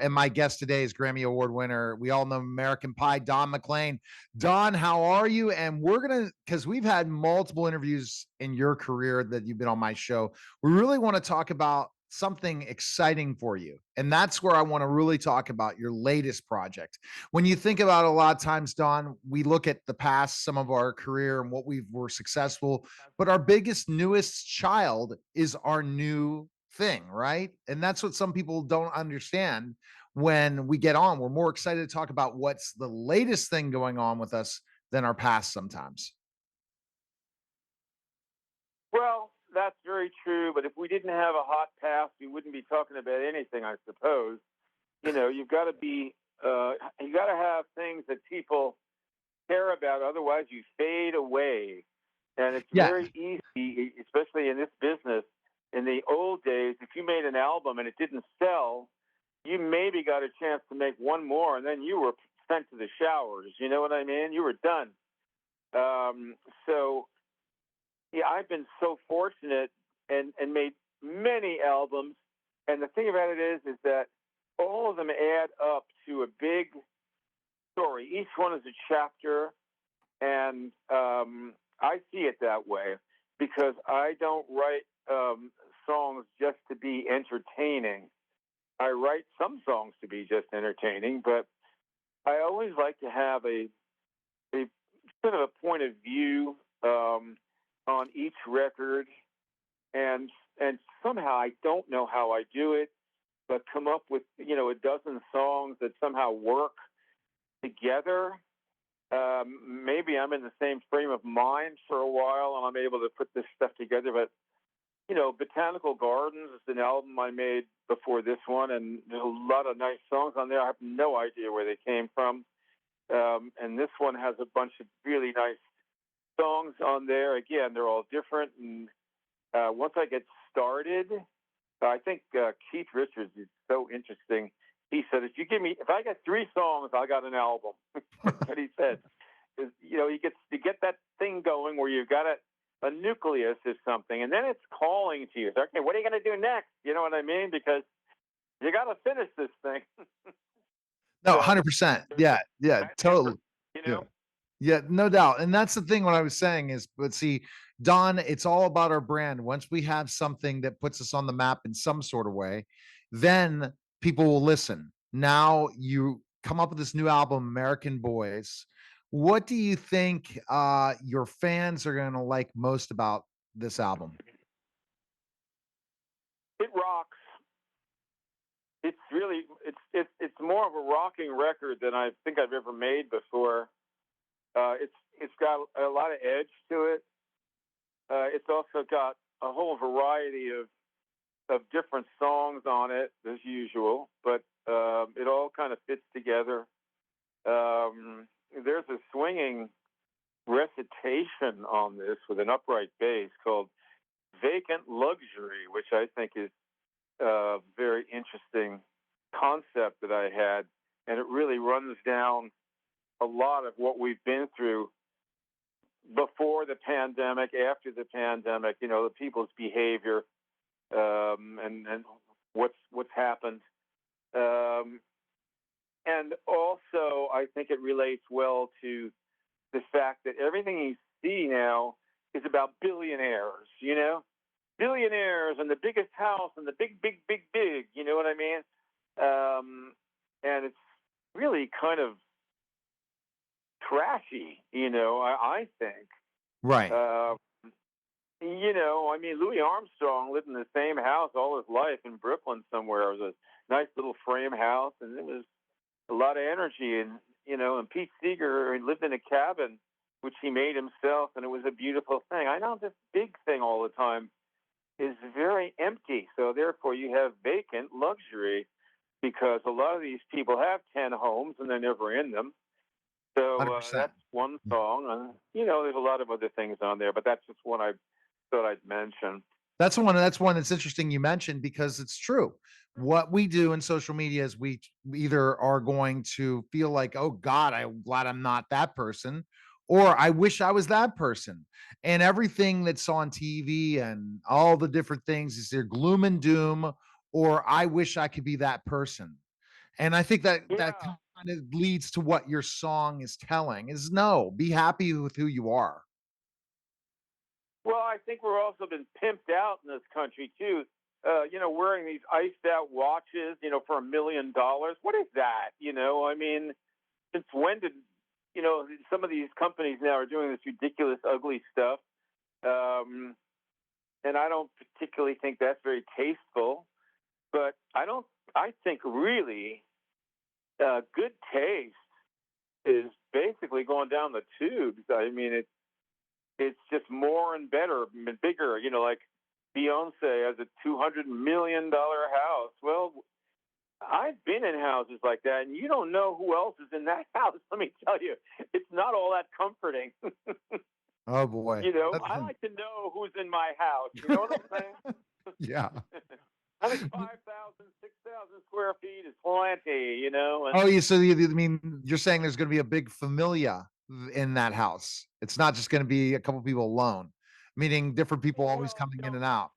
And my guest today is Grammy Award winner. We all know American Pie, Don Mclean. Don, how are you? And we're going to, because we've had multiple interviews in your career that you've been on my show. We really want to talk about something exciting for you. And that's where I want to really talk about your latest project. When you think about it, a lot of times, Don, we look at the past, some of our career and what we were successful, but our biggest, newest child is our new thing, right? And that's what some people don't understand when we get on. We're more excited to talk about what's the latest thing going on with us than our past sometimes. Well, that's very true. But if we didn't have a hot past, we wouldn't be talking about anything, I suppose. You know, you've got to be, you got to have things that people care about. Otherwise, you fade away. And it's very easy, especially in this business. In the old days, if you made an album and it didn't sell, you maybe got a chance to make one more, and then you were sent to the showers. You know what I mean? You were done. So, yeah, I've been so fortunate and made many albums. And the thing about it is that all of them add up to a big story. Each one is a chapter, and I see it that way because I don't write songs just to be entertaining. I write some songs to be just entertaining, but I always like to have a sort of a point of view on each record, and somehow I don't know how I do it, but come up with a dozen songs that somehow work together. Maybe I'm in the same frame of mind for a while, and I'm able to put this stuff together. But Botanical Gardens is an album I made before this one, and there's a lot of nice songs on there. I have no idea where they came from. And this one has a bunch of really nice songs on there. Again, they're all different. And once I get started, I think Keith Richards is so interesting. He said, if I get 3 songs, I got an album. That's what he said. You get that thing going where you've got a nucleus is something, and then it's calling to you. So, okay, what are you going to do next? You know what I mean? Because you got to finish this thing. No, 100%. Yeah, totally. Yeah, no doubt. And that's the thing. What I was saying is, but see, Don, it's all about our brand. Once we have something that puts us on the map in some sort of way, then people will listen. Now you come up with this new album, American Boys. What do you think your fans are going to like most about this album? It rocks. It's really it's more of a rocking record than I think I've ever made before. It's got a lot of edge to it. It's also got a whole variety of different songs on it as usual, but it all kind of fits together. There's a swinging recitation on this with an upright bass called Vacant Luxury, which I think is a very interesting concept that I had. And it really runs down a lot of what we've been through before the pandemic, after the pandemic, the people's behavior, and what's happened. And also, I think it relates well to the fact that everything you see now is about billionaires, billionaires and the biggest house and the big, you know what I mean? And it's really kind of trashy, I think. Right. I mean, Louis Armstrong lived in the same house all his life in Brooklyn somewhere. It was a nice little frame house, and it was a lot of energy. And, and Pete Seeger lived in a cabin, which he made himself, and it was a beautiful thing. I know this big thing all the time is very empty. So therefore you have vacant luxury because a lot of these people have 10 homes and they're never in them. So that's one song. And, there's a lot of other things on there, but that's just one I thought I'd mention. That's one that's interesting you mentioned because it's true. What we do in social media is we either are going to feel like, oh God, I'm glad I'm not that person, or I wish I was that person. And everything that's on TV and all the different things is there gloom and doom, or I wish I could be that person. And I think that Yeah. kind of leads to what your song is telling is no, be happy with who you are. Well, I think we're also been pimped out in this country too. Wearing these iced out watches, for $1 million. What is that? I mean, since when did some of these companies now are doing this ridiculous, ugly stuff? Um, and I don't particularly think that's very tasteful. But I don't. I think really, good taste is basically going down the tubes. I mean, it's just more and better and bigger. Like Beyonce has a $200 million house. Well, I've been in houses like that, and you don't know who else is in that house. Let me tell you, it's not all that comforting. Oh boy. I like to know who's in my house. You know what I'm saying? Yeah. I think 5,000, 6,000 square feet is plenty, and Oh, I mean, you're saying there's going to be a big familia in that house. It's not just going to be a couple people alone, meaning different people always well, coming in and out.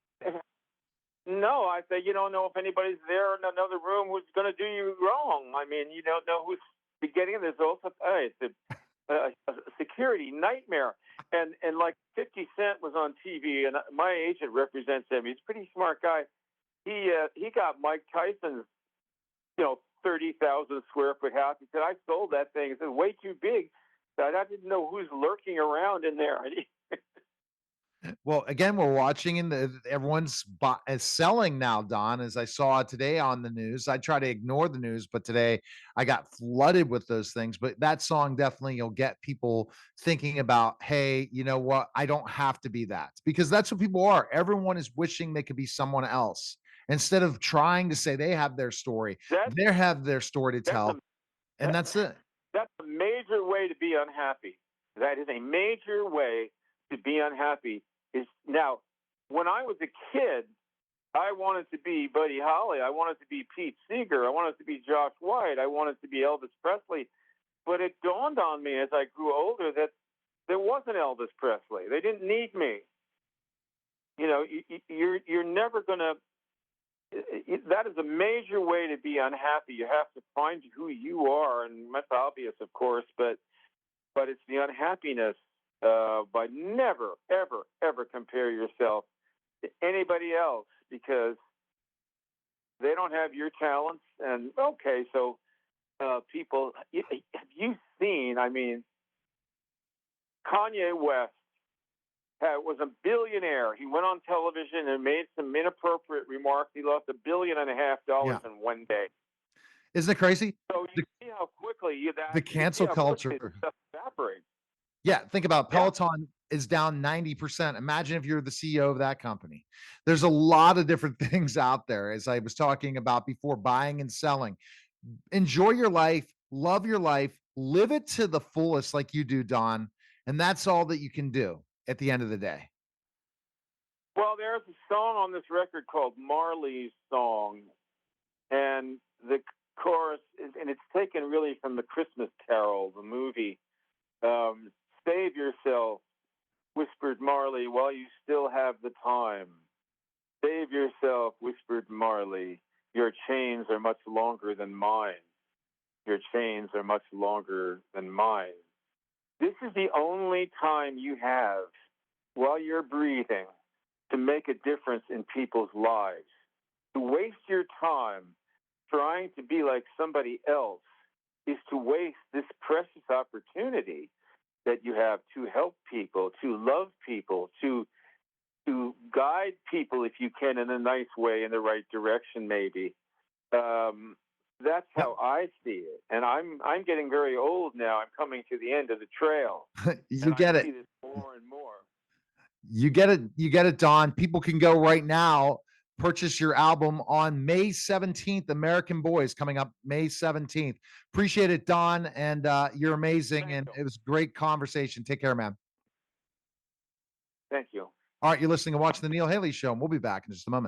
no, I say you don't know if anybody's there in another room who's going to do you wrong. I mean, you don't know who's getting in. There's also it's a security nightmare. And like 50 Cent was on TV, and my agent represents him. He's a pretty smart guy. He got Mike Tyson's 30,000 square foot house. He said, I sold that thing. It said way too big. I didn't know who's lurking around in there. Well, again, we're watching and everyone's is selling now, Don, as I saw today on the news. I try to ignore the news, but today I got flooded with those things. But that song definitely will get people thinking about, hey, you know what? I don't have to be that, because that's what people are. Everyone is wishing they could be someone else instead of trying to say they have their story. That's They have their story to that's a tell, and that's it. that's a major way to be unhappy. That is a major way to be unhappy. Is now, when I was a kid, I wanted to be Buddy Holly. I wanted to be Pete Seeger. I wanted to be Josh White. I wanted to be Elvis Presley. But it dawned on me as I grew older that there wasn't Elvis Presley. They didn't need me. You're never gonna. That is a major way to be unhappy. You have to find who you are, and that's obvious, of course. But it's the unhappiness. By never, ever, ever compare yourself to anybody else, because they don't have your talents. And okay, so people, have you seen? I mean, Kanye West was a billionaire. He went on television and made some inappropriate remarks. He lost $1.5 billion Yeah. in one day. Isn't it crazy? So you see how quickly The cancel culture. stuff evaporates. Yeah, think about Yeah. Peloton is down 90%. Imagine if you're the CEO of that company. There's a lot of different things out there, as I was talking about before, buying and selling. Enjoy your life, love your life, live it to the fullest like you do, Don. And that's all that you can do at the end of the day. Well, there's a song on this record called Marley's Song, and the chorus is, and it's taken really from the Christmas Carol, the movie. Save yourself, whispered Marley, while you still have the time. Save yourself, whispered Marley. Your chains are much longer than mine. Your chains are much longer than mine. This is the only time you have while you're breathing to make a difference in people's lives. To waste your time trying to be like somebody else is to waste this precious opportunity that you have to help people, to love people, to guide people, if you can, in a nice way, in the right direction, maybe. That's how I see it. And I'm getting very old now. I'm coming to the end of the trail. You get I it. see this more and more. You get it. You get it, Don. People can go right now, purchase your album on May 17th. American Boys coming up May 17th. Appreciate it, Don. And you're amazing. Thank And you. it was a great conversation. Take care, man. Thank you. All right. You're listening and watching the Neil Haley Show. And we'll be back in just a moment.